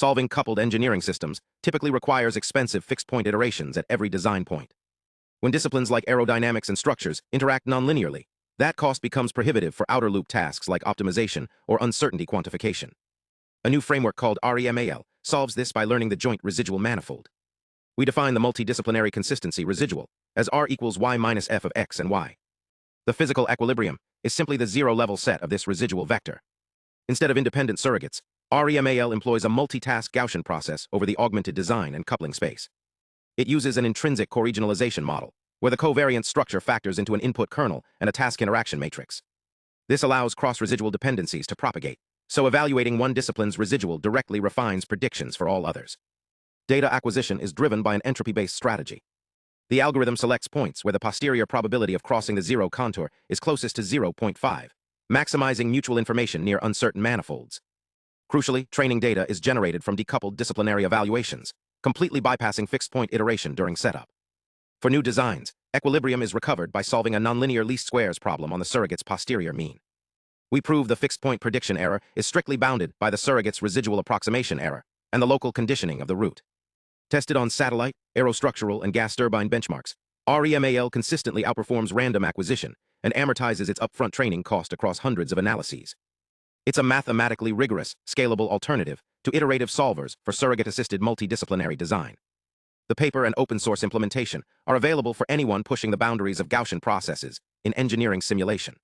Solving coupled engineering systems typically requires expensive fixed-point iterations at every design point. When disciplines like aerodynamics and structures interact nonlinearly, that cost becomes prohibitive for outer-loop tasks like optimization or uncertainty quantification. A new framework called REMAL solves this by learning the joint residual manifold. We define the multidisciplinary consistency residual as R equals y minus f of x and y. The physical equilibrium is simply the zero-level set of this residual vector. Instead of independent surrogates, REMAL employs a multitask Gaussian process over the augmented design and coupling space. It uses an intrinsic coregionalization model, where the covariance structure factors into an input kernel and a task interaction matrix. This allows cross-residual dependencies to propagate, so evaluating one discipline's residual directly refines predictions for all others. Data acquisition is driven by an entropy-based strategy. The algorithm selects points where the posterior probability of crossing the zero contour is closest to 0.5, maximizing mutual information near uncertain manifolds. Crucially, training data is generated from decoupled disciplinary evaluations, completely bypassing fixed-point iteration during setup. For new designs, equilibrium is recovered by solving a nonlinear least squares problem on the surrogate's posterior mean. We prove the fixed-point prediction error is strictly bounded by the surrogate's residual approximation error and the local conditioning of the root. Tested on satellite, aerostructural, and gas turbine benchmarks, REMAL consistently outperforms random acquisition and amortizes its upfront training cost across hundreds of analyses. It's a mathematically rigorous, scalable alternative to iterative solvers for surrogate-assisted multidisciplinary design. The paper and open-source implementation are available for anyone pushing the boundaries of Gaussian processes in engineering simulation.